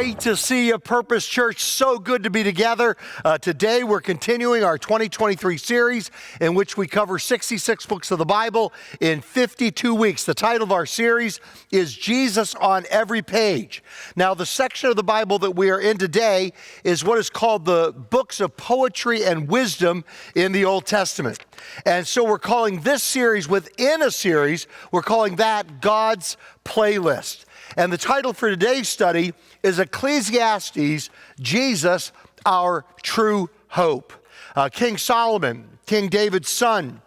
great to see you, Purpose Church. So good to be together. Today we're continuing our 2023 series in which we cover 66 books of the Bible in 52 weeks. The title of our series is Jesus on Every Page. Now, the section of the Bible that we are in today is what is called the books of poetry and wisdom in the Old Testament. And so we're calling this series within a series, we're calling that God's Playlist. And the title for today's study is Ecclesiastes, Jesus, Our True Hope. King Solomon, King David's son,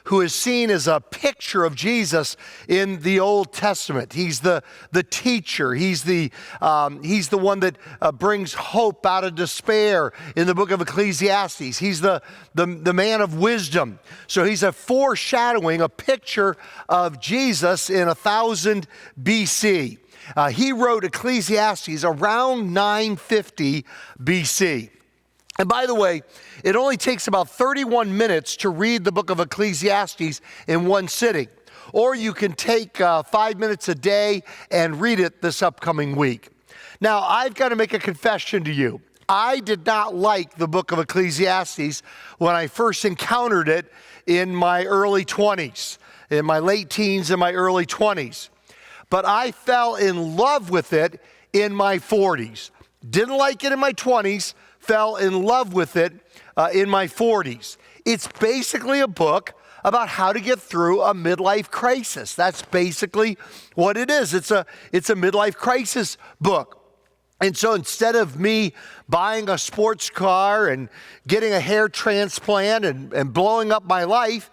who is seen as a picture of Jesus in the Old Testament. He's the teacher. He's the one that brings hope out of despair in the book of Ecclesiastes. He's the man of wisdom. So he's a foreshadowing, a picture of Jesus in 1000 BC. He wrote Ecclesiastes around 950 BC. And by the way, it only takes about 31 minutes to read the book of Ecclesiastes in one sitting. Or you can take 5 minutes a day and read it this upcoming week. Now, I've got to make a confession to you. I did not like the book of Ecclesiastes when I first encountered it in my early 20s, in my late teens and my early 20s. But I fell in love with it in my 40s. Didn't like it in my 20s, fell in love with it in my 40s. It's basically a book about how to get through a midlife crisis. That's basically what it is. It's a midlife crisis book. And so instead of me buying a sports car and getting a hair transplant and blowing up my life,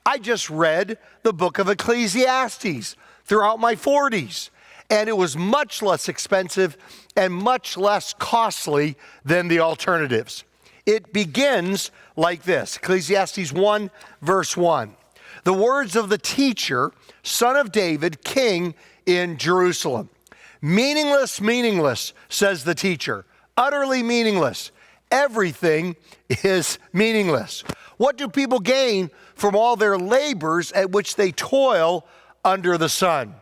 I just read the book of Ecclesiastes throughout my 40s. And it was much less expensive and much less costly than the alternatives. It begins like this, Ecclesiastes 1, verse 1. The words of the teacher, son of David, king in Jerusalem. Meaningless, meaningless, says the teacher. Utterly meaningless. Everything is meaningless. What do people gain from all their labors at which they toil under the sun?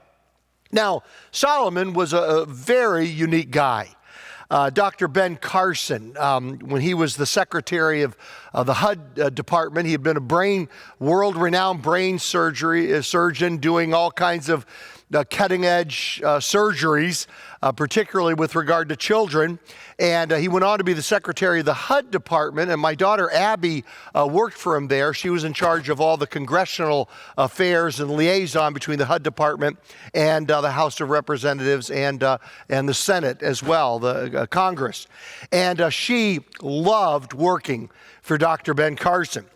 Now, Solomon was a very unique guy. Dr. Ben Carson, when he was the secretary of the HUD department, he had been a world-renowned brain surgeon doing all kinds of cutting-edge surgeries, particularly with regard to children. And he went on to be the secretary of the HUD department, and my daughter Abby worked for him there. She was in charge of all the congressional affairs and liaison between the HUD department and the House of Representatives and the Senate as well, the Congress. And she loved working for Dr. Ben Carson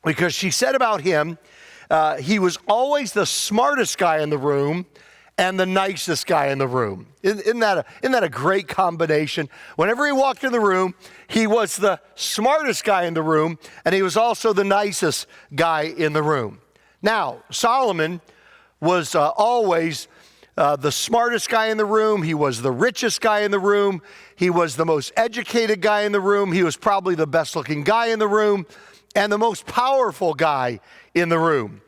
because she said about him, he was always the smartest guy in the room and the nicest guy in the room. Isn't that a great combination? Whenever he walked in the room, he was the smartest guy in the room, and he was also the nicest guy in the room. Now, Solomon was always the smartest guy in the room. He was the richest guy in the room. He was the most educated guy in the room. He was probably the best looking guy in the room and the most powerful guy in the room.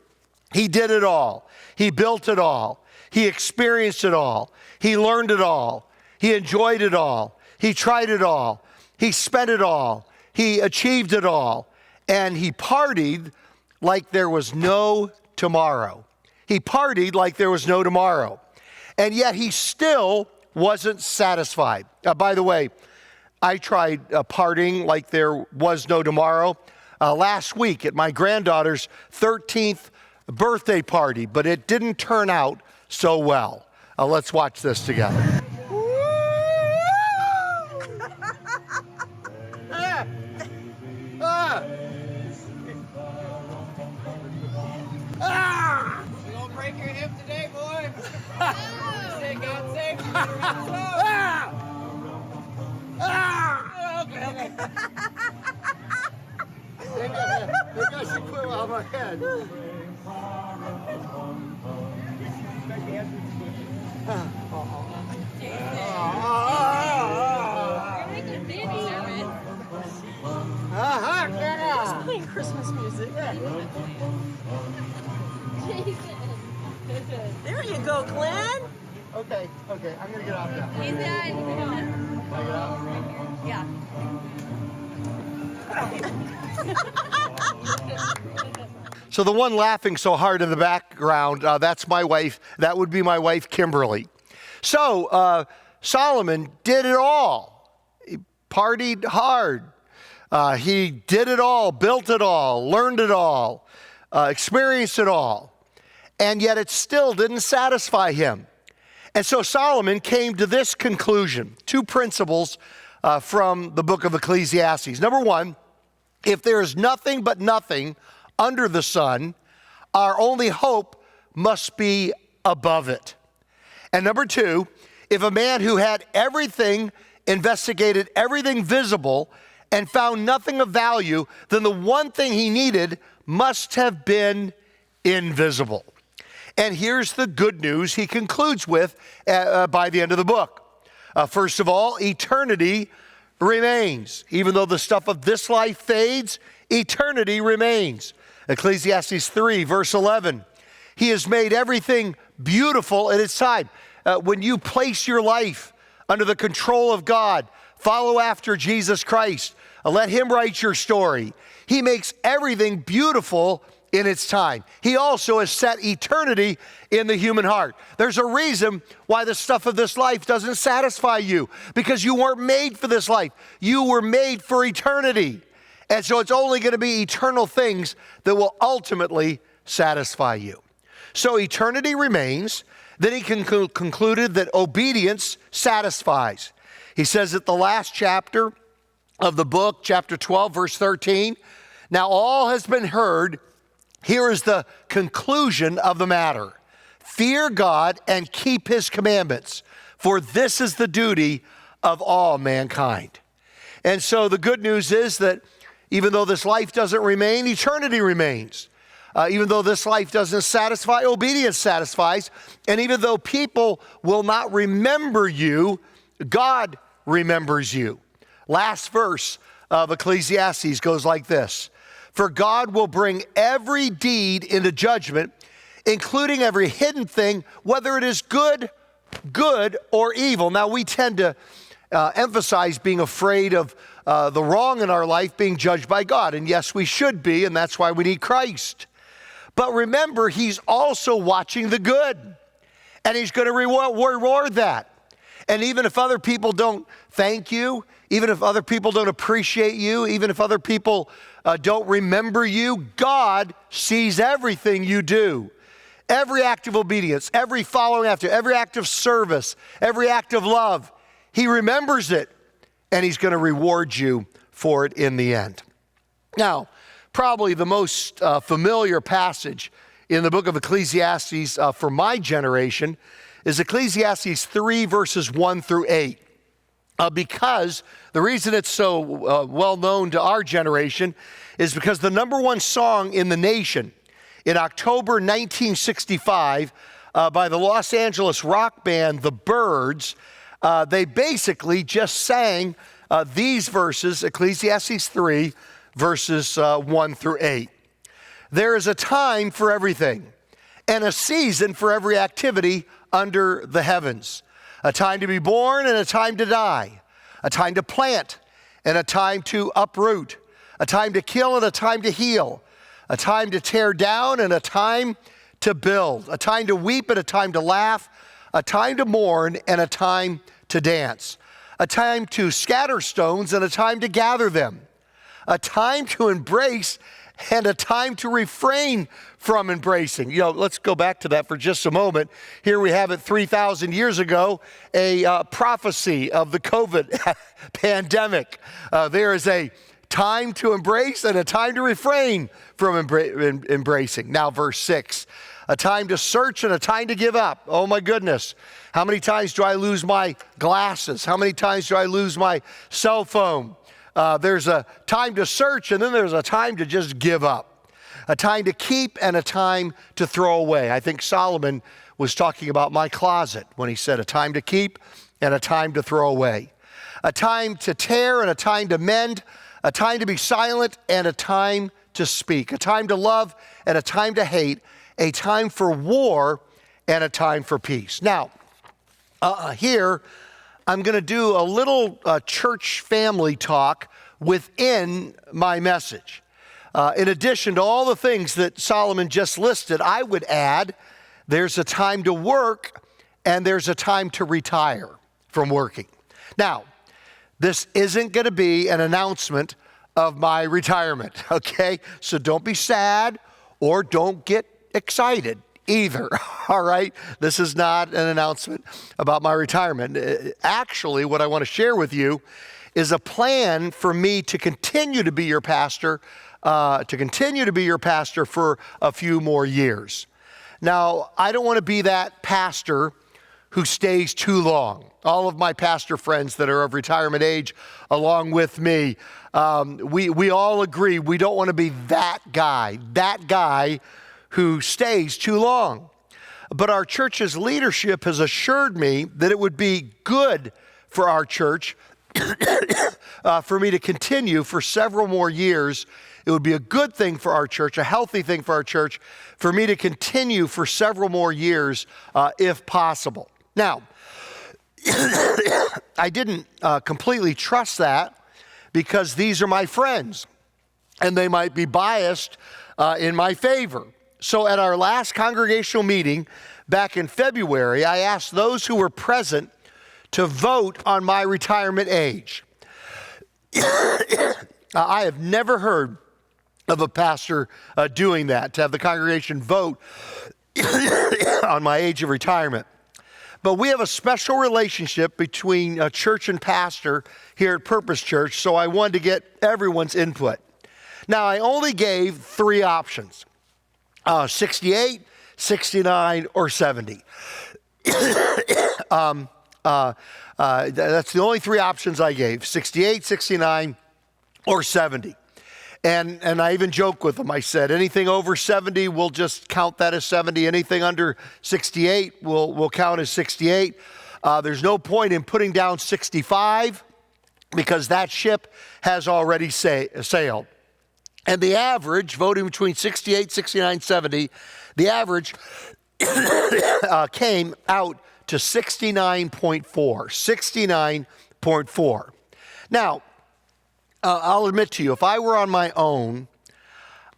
He did it all. He built it all. He experienced it all. He learned it all. He enjoyed it all. He tried it all. He spent it all. He achieved it all. And he partied like there was no tomorrow. He partied like there was no tomorrow. And yet he still wasn't satisfied. By the way, I tried partying like there was no tomorrow last week at my granddaughter's 13th birthday party, but it didn't turn out so well. Let's watch this together. You gonna break your hip today, boy? Say God save you. Okay. Maybe I should quit out of my head. Just playing Christmas music. There you go, Glenn. Okay, I'm gonna get out now. He's in. Can I get out? Yeah. So the one laughing so hard in the background, that's my wife. That would be my wife, Kimberly. So Solomon did it all. He partied hard. He did it all, built it all, learned it all, experienced it all. And yet it still didn't satisfy him. And so Solomon came to this conclusion, two principles from the book of Ecclesiastes. Number one, if there is nothing but nothing under the sun, our only hope must be above it. And number two, if a man who had everything, investigated everything visible, and found nothing of value, then the one thing he needed must have been invisible. And here's the good news he concludes with by the end of the book. First of all, eternity remains. Even though the stuff of this life fades, eternity remains. Ecclesiastes 3, verse 11. He has made everything beautiful at its time. When you place your life under the control of God, follow after Jesus Christ, let him write your story. He makes everything beautiful in its time. He also has set eternity in the human heart. There's a reason why the stuff of this life doesn't satisfy you, because you weren't made for this life. You were made for eternity. And so it's only going to be eternal things that will ultimately satisfy you. So eternity remains. Then he concluded that obedience satisfies. He says at the last chapter of the book, chapter 12, verse 13, now all has been heard. Here is the conclusion of the matter. Fear God and keep his commandments, for this is the duty of all mankind. And so the good news is that even though this life doesn't remain, eternity remains. Even though this life doesn't satisfy, obedience satisfies. And even though people will not remember you, God remembers you. Last verse of Ecclesiastes goes like this. For God will bring every deed into judgment, including every hidden thing, whether it is good or evil. Now, we tend to emphasize being afraid of the wrong in our life being judged by God. And yes, we should be, and that's why we need Christ. But remember, he's also watching the good, and he's going to reward that. And even if other people don't thank you, even if other people don't appreciate you, even if other people don't remember you, God sees everything you do. Every act of obedience, every following after, every act of service, every act of love, he remembers it, and he's going to reward you for it in the end. Now, probably the most familiar passage in the book of Ecclesiastes for my generation is Ecclesiastes 3, verses 1 through 8. Because the reason it's so well known to our generation is because the number one song in the nation in October 1965 by the Los Angeles rock band The Byrds, they basically just sang these verses, Ecclesiastes 3, verses 1 through 8. There is a time for everything and a season for every activity under the heavens. A time to be born and a time to die. A time to plant and a time to uproot. A time to kill and a time to heal. A time to tear down and a time to build. A time to weep and a time to laugh. A time to mourn and a time to dance. A time to scatter stones and a time to gather them. A time to embrace and a time to refrain from embracing. You know, let's go back to that for just a moment. Here we have it 3,000 years ago, a prophecy of the COVID pandemic. There is a time to embrace and a time to refrain from embracing. Now, verse 6, a time to search and a time to give up. Oh my goodness. How many times do I lose my glasses? How many times do I lose my cell phone? There's a time to search and then there's a time to just give up. A time to keep and a time to throw away. I think Solomon was talking about my closet when he said a time to keep and a time to throw away. A time to tear and a time to mend. A time to be silent and a time to speak. A time to love and a time to hate. A time for war and a time for peace. Now, Here, I'm going to do a little church family talk within my message. In addition to all the things that Solomon just listed, I would add there's a time to work and there's a time to retire from working. Now, this isn't going to be an announcement of my retirement, okay? So don't be sad or don't get excited either, all right? This is not an announcement about my retirement. Actually, what I want to share with you is a plan for me to continue to be your pastor, for a few more years. Now, I don't want to be that pastor who stays too long. All of my pastor friends that are of retirement age, along with me, we all agree we don't want to be that guy who stays too long. But our church's leadership has assured me that it would be good for our church for me to continue for several more years. It would be a good thing for our church, a healthy thing for our church, for me to continue for several more years if possible. Now, I didn't completely trust that because these are my friends and they might be biased in my favor. So at our last congregational meeting back in February, I asked those who were present to vote on my retirement age. I have never heard of a pastor doing that, to have the congregation vote on my age of retirement. But we have a special relationship between church and pastor here at Purpose Church, so I wanted to get everyone's input. Now, I only gave 3 options, 68, 69, or 70. That's the only 3 options I gave, 68, 69, or 70. And I even joked with them. I said, anything over 70, we'll just count that as 70. Anything under 68, we'll count as 68. There's no point in putting down 65 because that ship has already sailed. And the average, voting between 68, 69, 70, the average came out to 69.4. 69.4. Now, I'll admit to you, if I were on my own,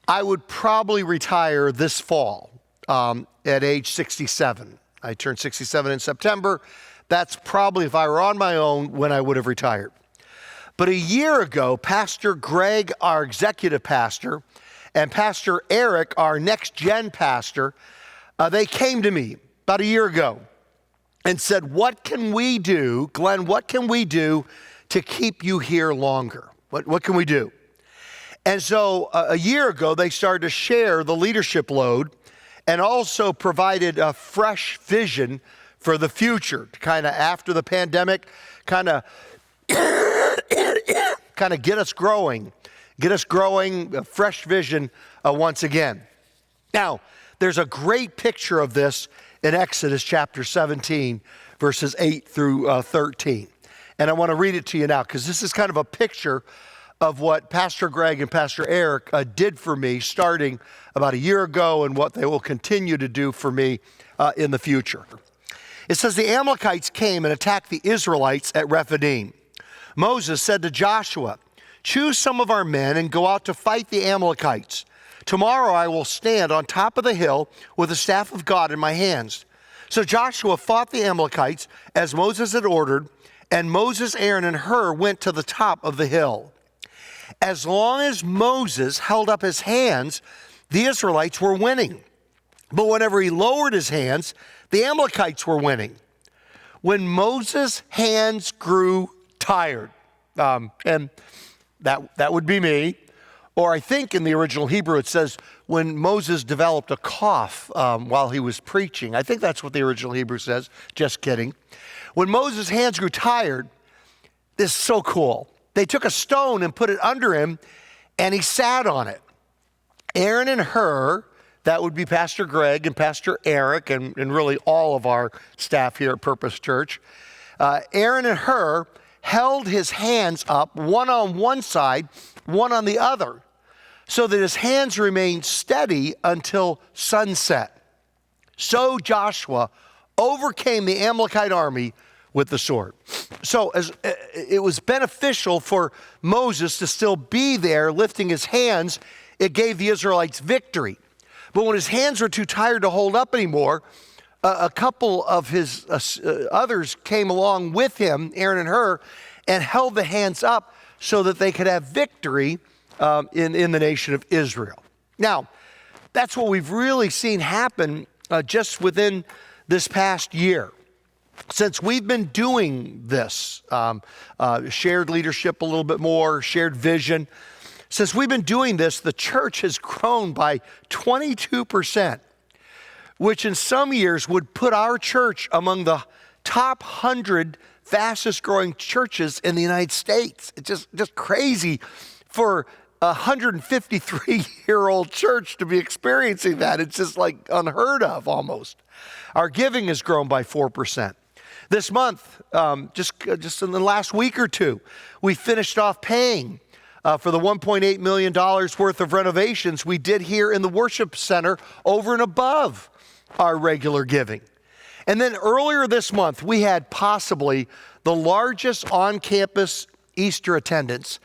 I would probably retire this fall at age 67. I turned 67 in September. That's probably, if I were on my own, when I would have retired. But a year ago, Pastor Greg, our executive pastor, and Pastor Eric, our next-gen pastor, they came to me about a year ago and said, what can we do, Glenn, what can we do to keep you here longer? What can we do? And so a year ago, they started to share the leadership load and also provided a fresh vision for the future, kind of after the pandemic, kind of get us growing, a fresh vision once again. Now, there's a great picture of this in Exodus chapter 17, verses 8 through 13. And I want to read it to you now because this is kind of a picture of what Pastor Greg and Pastor Eric did for me starting about a year ago and what they will continue to do for me in the future. It says, the Amalekites came and attacked the Israelites at Rephidim. Moses said to Joshua, choose some of our men and go out to fight the Amalekites. Tomorrow I will stand on top of the hill with the staff of God in my hands. So Joshua fought the Amalekites as Moses had ordered, and Moses, Aaron, and Hur went to the top of the hill. As long as Moses held up his hands, the Israelites were winning. But whenever he lowered his hands, the Amalekites were winning. When Moses' hands grew tired, and that would be me, or I think in the original Hebrew it says when Moses developed a cough while he was preaching. I think that's what the original Hebrew says, just kidding. When Moses' hands grew tired, this is so cool. They took a stone and put it under him, and he sat on it. Aaron and Hur, that would be Pastor Greg and Pastor Eric, and really all of our staff here at Purpose Church. Aaron and Hur held his hands up, one on one side, one on the other, so that his hands remained steady until sunset. So Joshua overcame the Amalekite army with the sword. So as it was beneficial for Moses to still be there lifting his hands, it gave the Israelites victory. But when his hands were too tired to hold up anymore, a couple of his others came along with him, Aaron and Hur, and held the hands up so that they could have victory in the nation of Israel. Now, that's what we've really seen happen just within this past year. Since we've been doing this, shared leadership a little bit more, shared vision, since we've been doing this, the church has grown by 22%, which in some years would put our church among the top 100 fastest growing churches in the United States. It's just crazy for a 153-year-old church to be experiencing that. It's just like unheard of almost. Our giving has grown by 4%. This month, just in the last week or two, we finished off paying for the $1.8 million worth of renovations we did here in the worship center over and above our regular giving. And then earlier this month, we had possibly the largest on-campus Easter attendance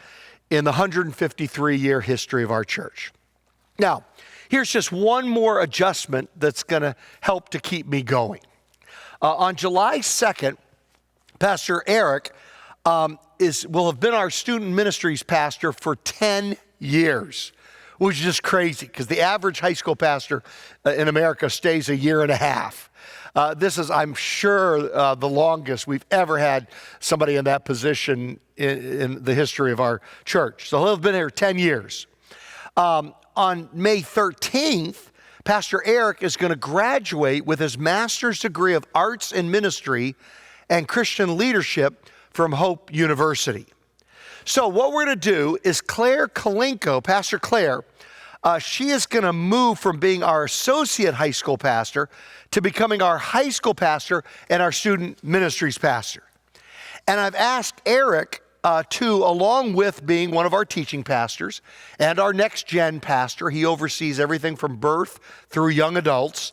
in the 153-year history of our church. Now, here's just one more adjustment that's going to help to keep me going. On July 2nd, Pastor Eric will have been our student ministries pastor for 10 years, which is just crazy because the average high school pastor in America stays a year and a half. This is, I'm sure, the longest we've ever had somebody in that position in the history of our church. So he'll have been here 10 years. On May 13th, Pastor Eric is going to graduate with his master's degree of arts and ministry and Christian leadership from Hope University. So what we're going to do is Claire Kalinko, Pastor Claire, she is going to move from being our associate high school pastor to becoming our high school pastor and our student ministries pastor. And I've asked Eric to, along with being one of our teaching pastors and our next gen pastor, he oversees everything from birth through young adults.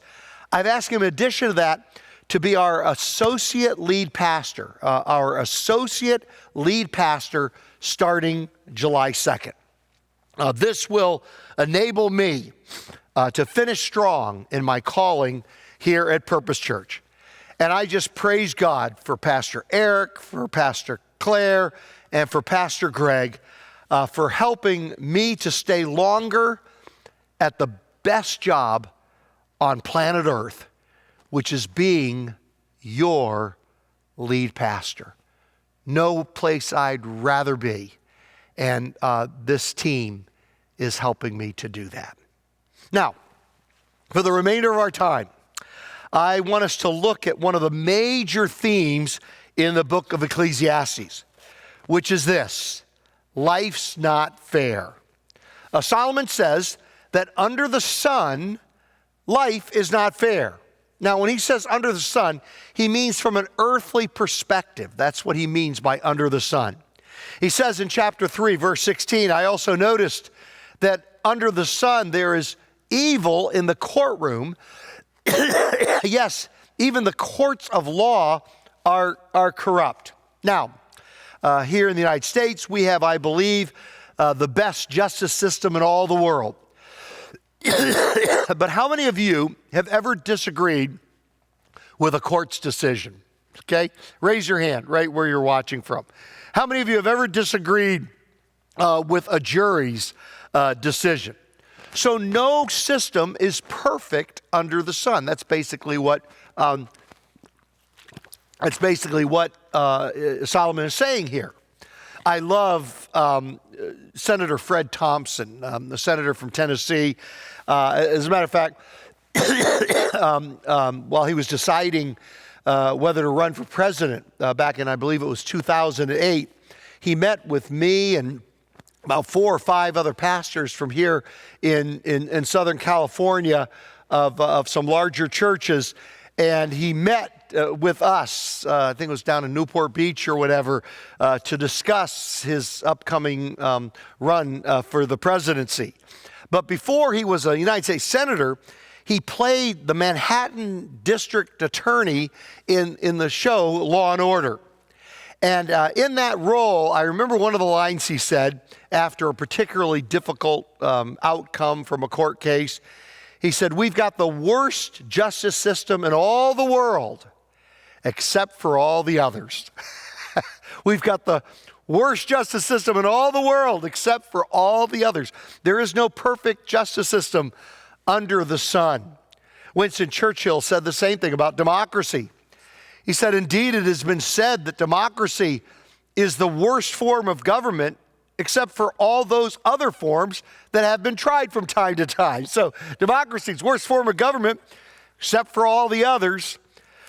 I've asked him in addition to that to be our associate lead pastor, starting July 2nd. This will enable me to finish strong in my calling here at Purpose Church. And I just praise God for Pastor Eric, for Pastor Claire, and for Pastor Greg for helping me to stay longer at the best job on planet Earth, which is being your lead pastor. No place I'd rather be. And this team is helping me to do that. Now, for the remainder of our time, I want us to look at one of the major themes in the book of Ecclesiastes, which is this: life's not fair. Solomon says that under the sun, life is not fair. Now, when he says under the sun, he means from an earthly perspective. That's what he means by under the sun. He says in chapter 3, verse 16, I also noticed that under the sun there is evil in the courtroom. Yes, even the courts of law are corrupt. Now, here in the United States, we have, I believe, the best justice system in all the world. But how many of you have ever disagreed with a court's decision? Okay, raise your hand right where you're watching from. How many of you have ever disagreed with a jury's decision? So no system is perfect under the sun. That's basically what Solomon is saying here. I love Senator Fred Thompson, the senator from Tennessee. As a matter of fact, while he was deciding whether to run for president back in, I believe it was 2008, he met with me and about 4 or 5 other pastors from here in Southern California of some larger churches, and he met with us, I think it was down in Newport Beach or whatever, to discuss his upcoming run for the presidency. But before he was a United States Senator, He played the Manhattan district attorney in the show Law and Order. And in that role, I remember one of the lines he said after a particularly difficult outcome from a court case. He said, "We've got the worst justice system in all the world, except for all the others." We've got the worst justice system in all the world, except for all the others. There is no perfect justice system under the sun. Winston Churchill said the same thing about democracy. He said, "Indeed, it has been said that democracy is the worst form of government, except for all those other forms that have been tried from time to time." So democracy is the worst form of government, except for all the others.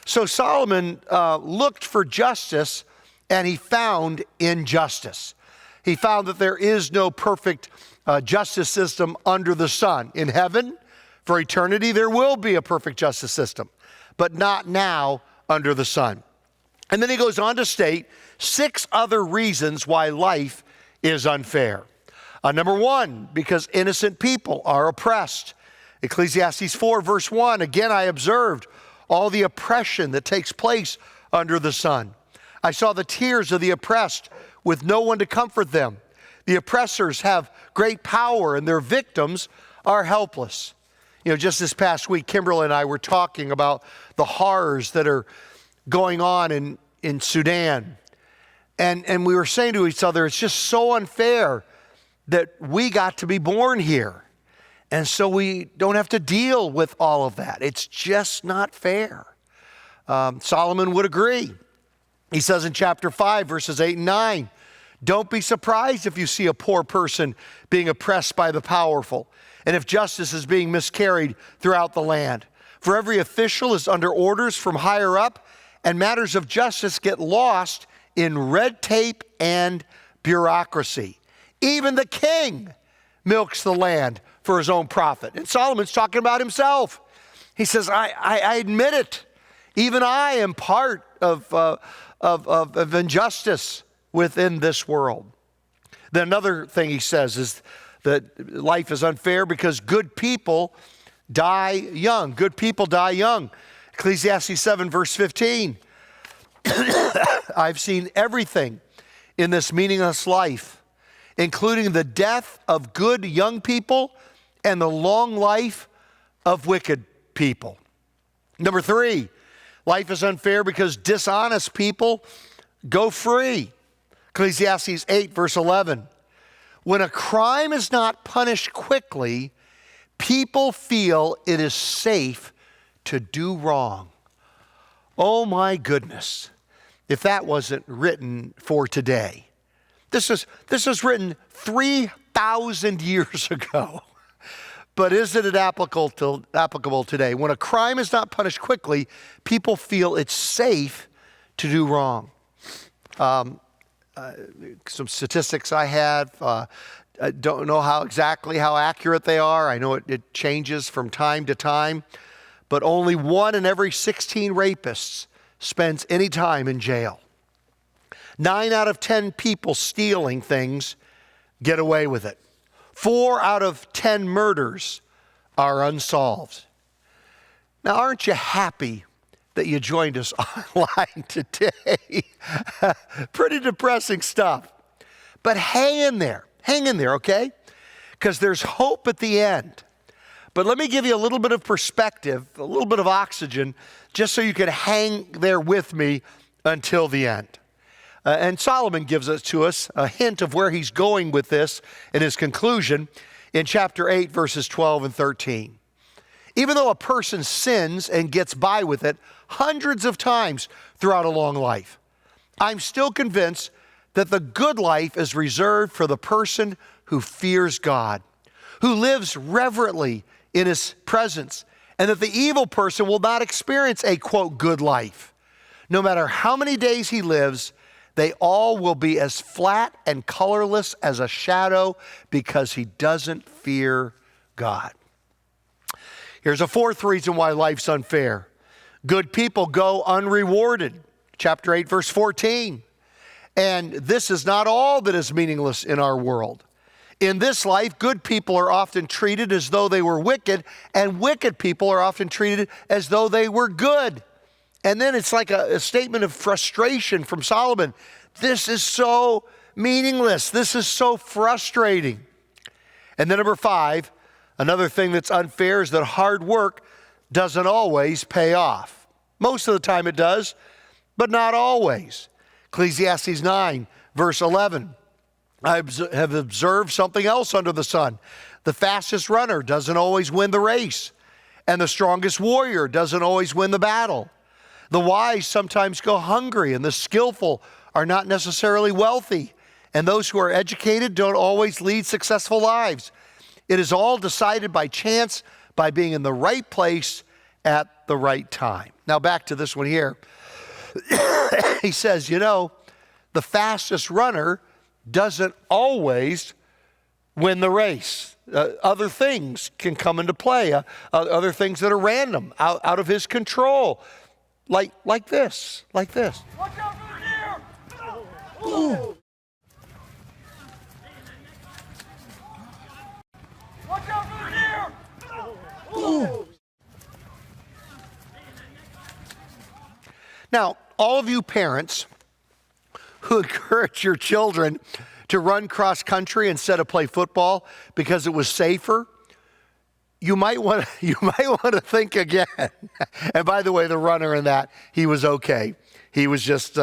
So Solomon looked for justice, and he found injustice. He found that there is no perfect justice system under the sun. In heaven, for eternity, there will be a perfect justice system, but not now under the sun. And then he goes on to state 6 other reasons why life is unfair. Number 1, because innocent people are oppressed. Ecclesiastes 4 verse 1, "Again I observed all the oppression that takes place under the sun. I saw the tears of the oppressed with no one to comfort them. The oppressors have great power and their victims are helpless." You know, just this past week, Kimberly and I were talking about the horrors that are going on in Sudan. And we were saying to each other, it's just so unfair that we got to be born here. And so we don't have to deal with all of that. It's just not fair. Solomon would agree. He says in chapter 5, verses 8 and 9, "Don't be surprised if you see a poor person being oppressed by the powerful, and if justice is being miscarried throughout the land. For every official is under orders from higher up, and matters of justice get lost in red tape and bureaucracy. Even the king milks the land for his own profit." And Solomon's talking about himself. He says, I admit it. Even I am part of injustice within this world. Then another thing he says is that life is unfair because good people die young. Good people die young. Ecclesiastes 7 verse 15. "I've seen everything in this meaningless life, including the death of good young people and the long life of wicked people." Number 3, life is unfair because dishonest people go free. Ecclesiastes 8 verse 11. "When a crime is not punished quickly, people feel it is safe to do wrong." Oh my goodness, if that wasn't written for today. This was written 3,000 years ago. But is it applicable today? When a crime is not punished quickly, people feel it's safe to do wrong. Some statistics I have, I don't know exactly how accurate they are. I know it changes from time to time, but only 1 in every 16 rapists spends any time in jail. 9 out of 10 people stealing things get away with it. 4 out of 10 murders are unsolved. Now, aren't you happy that you joined us online today? Pretty depressing stuff. But hang in there, okay? Because there's hope at the end. But let me give you a little bit of perspective, a little bit of oxygen, just so you can hang there with me until the end. And Solomon gives us a hint of where he's going with this in his conclusion in chapter 8, verses 12 and 13. Even though a person sins and gets by with it hundreds of times throughout a long life, I'm still convinced that the good life is reserved for the person who fears God, who lives reverently in his presence, and that the evil person will not experience a, quote, good life. No matter how many days he lives, they all will be as flat and colorless as a shadow because he doesn't fear God. Here's a 4th reason why life's unfair. Good people go unrewarded. Chapter 8, verse 14. And this is not all that is meaningless in our world. In this life, good people are often treated as though they were wicked, and wicked people are often treated as though they were good. And then it's like a statement of frustration from Solomon. This is so meaningless. This is so frustrating. And then number 5, another thing that's unfair is that hard work doesn't always pay off. Most of the time it does, but not always. Ecclesiastes 9, verse 11. I have observed something else under the sun. The fastest runner doesn't always win the race, and the strongest warrior doesn't always win the battle. The wise sometimes go hungry, and the skillful are not necessarily wealthy, and those who are educated don't always lead successful lives. It is all decided by chance, by being in the right place at the right time. Now back to this one here. He says, the fastest runner doesn't always win the race. Other things can come into play, other things that are random, out of his control, like this. Watch out for the deer! Ooh. Watch out for the deer! Ooh. Now, all of you parents who encourage your children to run cross country instead of play football because it was safer, you might want to think again. And by the way, the runner in that, he was okay. He was just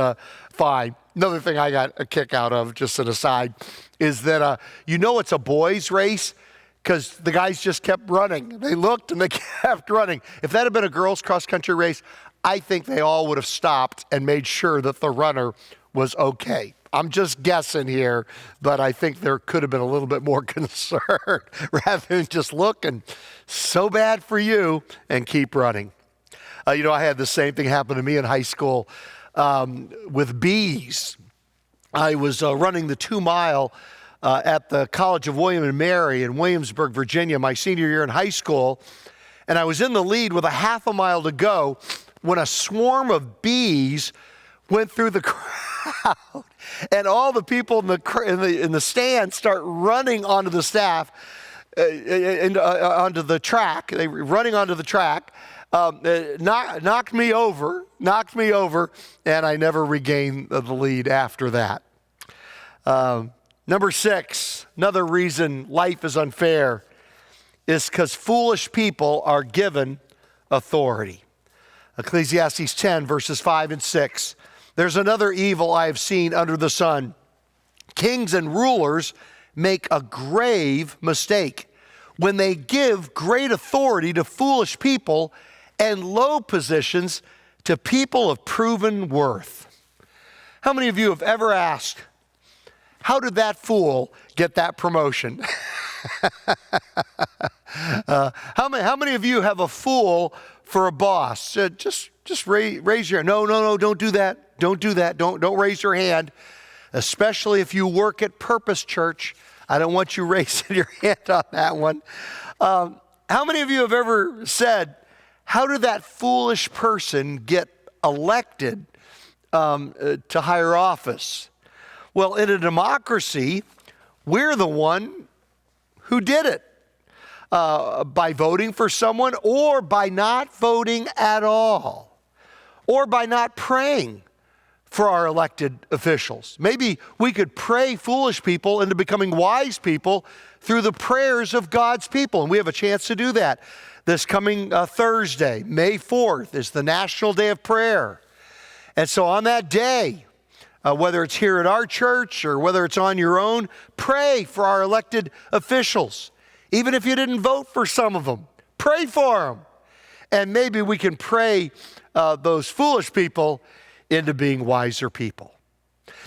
fine. Another thing I got a kick out of, just an aside, is that it's a boys' race because the guys just kept running. They looked and they kept running. If that had been a girls' cross country race, I think they all would have stopped and made sure that the runner was okay. I'm just guessing here, but I think there could have been a little bit more concern rather than just look and so bad for you and keep running. I had the same thing happen to me in high school with bees. I was running the 2-mile at the College of William and Mary in Williamsburg, Virginia, my senior year in high school, and I was in the lead with a half a mile to go when a swarm of bees went through the crowd, and all the people in the stand start running onto the staff, onto the track. They were running onto the track, knocked me over, and I never regained the lead after that. Number 6, another reason life is unfair is because foolish people are given authority. Ecclesiastes 10, verses 5 and 6. There's another evil I have seen under the sun. Kings and rulers make a grave mistake when they give great authority to foolish people and low positions to people of proven worth. How many of you have ever asked, how did that fool get that promotion? How many of you have a fool for a boss? Just raise your hand. No, don't do that. Don't do that. Don't raise your hand, especially if you work at Purpose Church. I don't want you raising your hand on that one. How many of you have ever said, how did that foolish person get elected to higher office? Well, in a democracy, we're the one who did it. By voting for someone, or by not voting at all, or by not praying for our elected officials. Maybe we could pray foolish people into becoming wise people through the prayers of God's people, and we have a chance to do that. This coming Thursday, May 4th, is the National Day of Prayer. And so on that day, whether it's here at our church or whether it's on your own, pray for our elected officials. Even if you didn't vote for some of them, pray for them. And maybe we can pray those foolish people into being wiser people.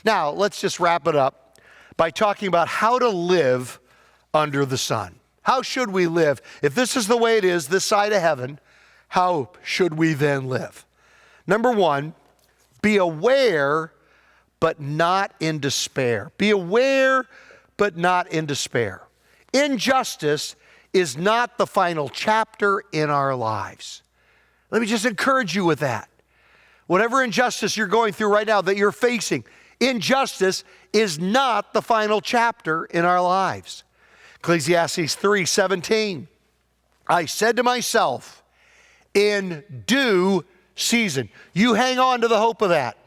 Now, let's just wrap it up by talking about how to live under the sun. How should we live? If this is the way it is, this side of heaven, how should we then live? Number 1, be aware but not in despair. Be aware but not in despair. Injustice is not the final chapter in our lives. Let me just encourage you with that. Whatever injustice you're going through right now that you're facing, injustice is not the final chapter in our lives. Ecclesiastes 3:17. I said to myself, in due season. You hang on to the hope of that.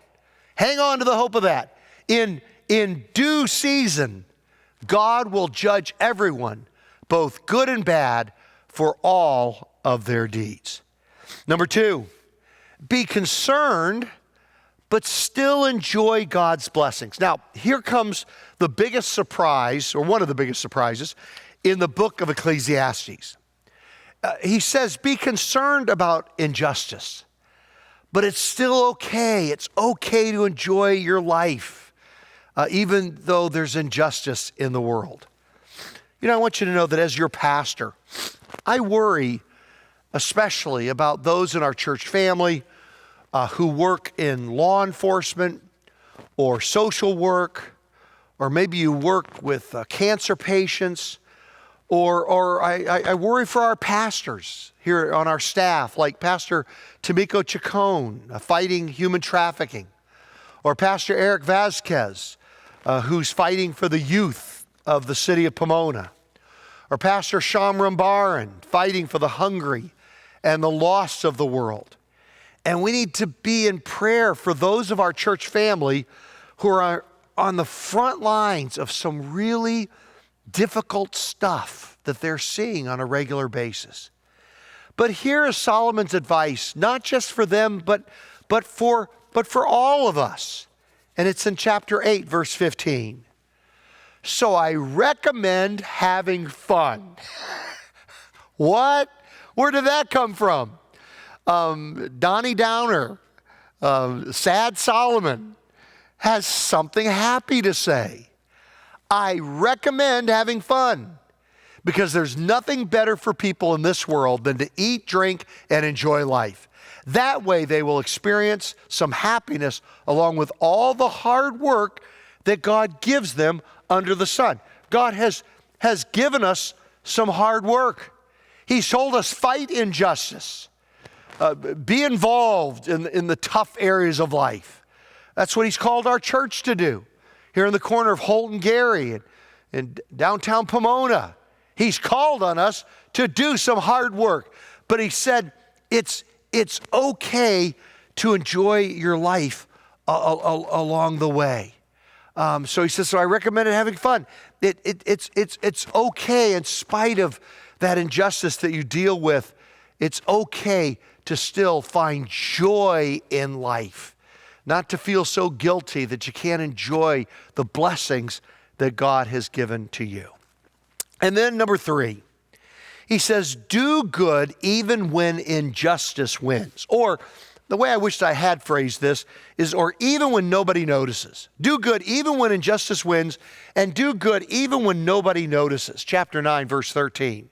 Hang on to the hope of that. In due season, God will judge everyone, both good and bad, for all of their deeds. Number 2, be concerned, but still enjoy God's blessings. Now, here comes the biggest surprise, or one of the biggest surprises, in the book of Ecclesiastes. He says, be concerned about injustice, but it's still okay. It's okay to enjoy your life, even though there's injustice in the world. You know, I want you to know that as your pastor, I worry especially about those in our church family who work in law enforcement or social work, or maybe you work with cancer patients, or I worry for our pastors here on our staff, like Pastor Tamiko Chacon, fighting human trafficking, or Pastor Eric Vasquez, who's fighting for the youth of the city of Pomona, or Pastor Shamram Baran, fighting for the hungry and the lost of the world. And we need to be in prayer for those of our church family who are on the front lines of some really difficult stuff that they're seeing on a regular basis. But here is Solomon's advice, not just for them, but for all of us. And it's in chapter 8, verse 15. So I recommend having fun. What? Where did that come from? Donnie Downer, Sad Solomon, has something happy to say. I recommend having fun, because there's nothing better for people in this world than to eat, drink, and enjoy life. That way they will experience some happiness along with all the hard work that God gives them under the sun. God has given us some hard work. He's told us fight injustice. Be involved in the tough areas of life. That's what he's called our church to do. Here in the corner of Holt and Gary and downtown Pomona, he's called on us to do some hard work. But he said it's okay to enjoy your life along the way. So he says, so I recommended having fun. It's okay in spite of that injustice that you deal with. It's okay to still find joy in life, not to feel so guilty that you can't enjoy the blessings that God has given to you. And then number 3, he says, do good even when injustice wins. Or the way I wished I had phrased this is, or even when nobody notices. Do good even when injustice wins, and do good even when nobody notices. Chapter 9, verse 13.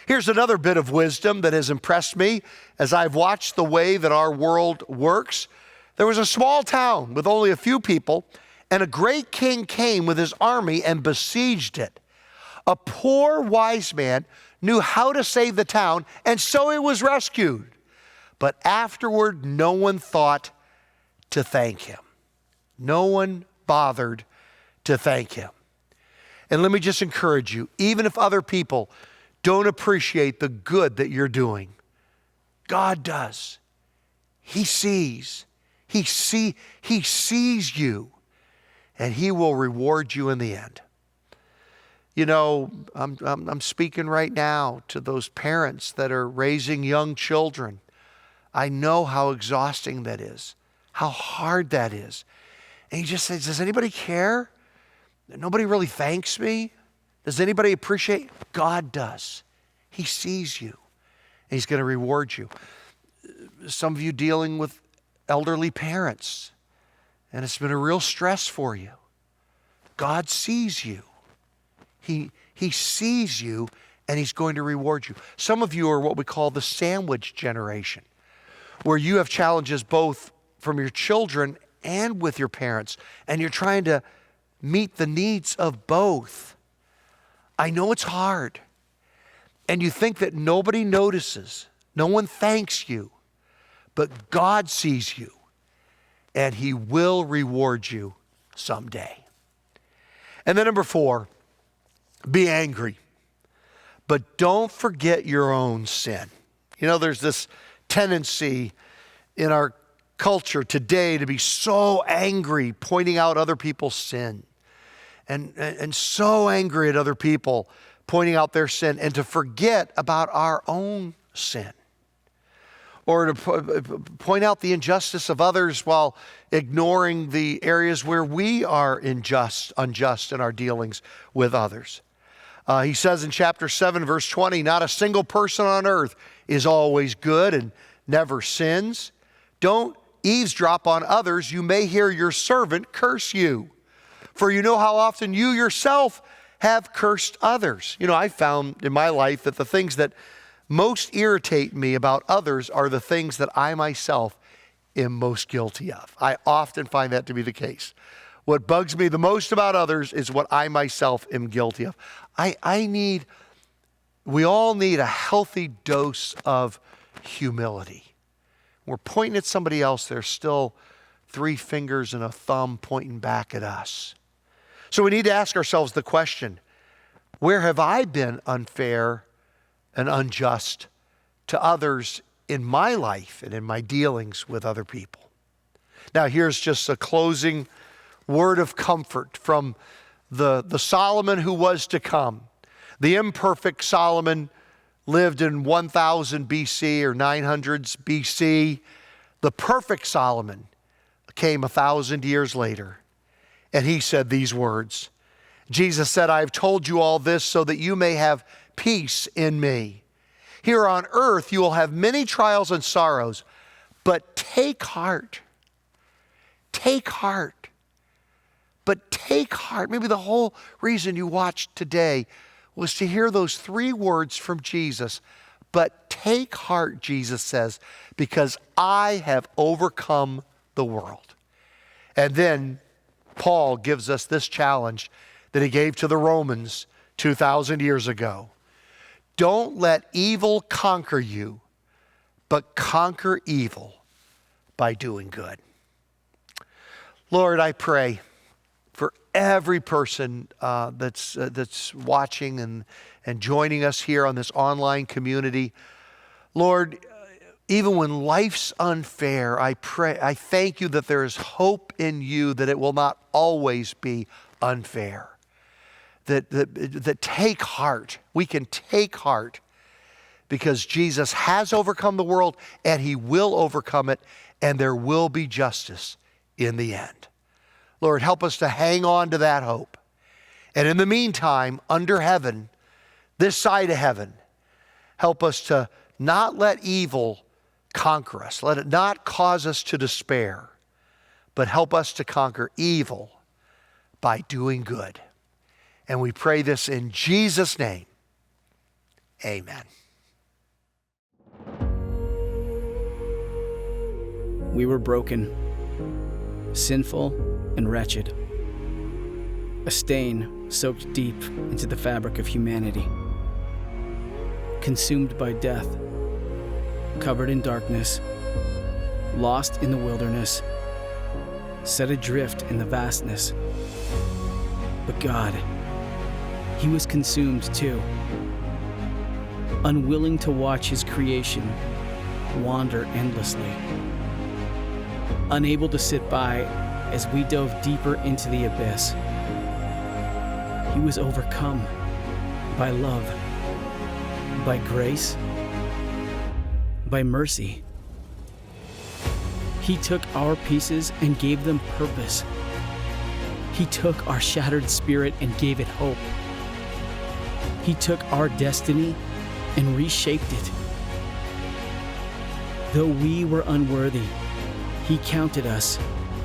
Here's another bit of wisdom that has impressed me as I've watched the way that our world works. There was a small town with only a few people, and a great king came with his army and besieged it. A poor wise man knew how to save the town, and so it was rescued. But afterward, no one thought to thank him. No one bothered to thank him. And let me just encourage you, even if other people don't appreciate the good that you're doing, God does. He sees. He sees you, and he will reward you in the end. You know, I'm speaking right now to those parents that are raising young children. I know how exhausting that is, how hard that is. And he just says, does anybody care? Nobody really thanks me. Does anybody appreciate? God does. He sees you, and he's going to reward you. Some of you dealing with elderly parents, and it's been a real stress for you. God sees you. He sees you, and he's going to reward you. Some of you are what we call the sandwich generation, where you have challenges both from your children and with your parents, and you're trying to meet the needs of both. I know it's hard, and you think that nobody notices, no one thanks you, but God sees you, and he will reward you someday. And then number 4, be angry. but don't forget your own sin. You know, there's this tendency in our culture today to be so angry, pointing out other people's sin, and so angry at other people, pointing out their sin, and to forget about our own sin. Or to point out the injustice of others while ignoring the areas where we are unjust in our dealings with others. He says in chapter 7, verse 20, not a single person on earth is always good and never sins. Don't eavesdrop on others. You may hear your servant curse you. For you know how often you yourself have cursed others. You know, I found in my life that the things that most irritate me about others are the things that I myself am most guilty of. I often find that to be the case. What bugs me the most about others is what I myself am guilty of. We all need a healthy dose of humility. We're pointing at somebody else, there's still 3 fingers and a thumb pointing back at us. So we need to ask ourselves the question, where have I been unfair and unjust to others in my life and in my dealings with other people? Now here's just a closing word of comfort from the Solomon who was to come. The imperfect Solomon lived in 1000 BC or 900s BC. The perfect Solomon came 1,000 years later, and he said these words. Jesus said, I have told you all this so that you may have peace in me. Here on earth you will have many trials and sorrows, but take heart. Take heart. But take heart. Maybe the whole reason you watched today was to hear those 3 words from Jesus. But take heart, Jesus says, because I have overcome the world. And then Paul gives us this challenge that he gave to the Romans 2,000 years ago. Don't let evil conquer you, but conquer evil by doing good. Lord, I pray for every person that's watching and joining us here on this online community. Lord, even when life's unfair, I thank you that there is hope in you, that it will not always be unfair. That take heart. We can take heart because Jesus has overcome the world and he will overcome it, and there will be justice in the end. Lord, help us to hang on to that hope. And in the meantime, under heaven, this side of heaven, help us to not let evil conquer us. Let it not cause us to despair, but help us to conquer evil by doing good. And we pray this in Jesus' name. Amen. We were broken, sinful, and wretched. A stain soaked deep into the fabric of humanity. Consumed by death, covered in darkness, lost in the wilderness, set adrift in the vastness. But God, he was consumed too, unwilling to watch his creation wander endlessly, unable to sit by as we dove deeper into the abyss. He was overcome by love, by grace, by mercy. He took our pieces and gave them purpose. He took our shattered spirit and gave it hope. He took our destiny and reshaped it. Though we were unworthy, he counted us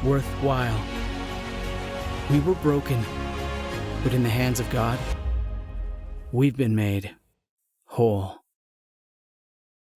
worthwhile. We were broken, but in the hands of God, we've been made whole.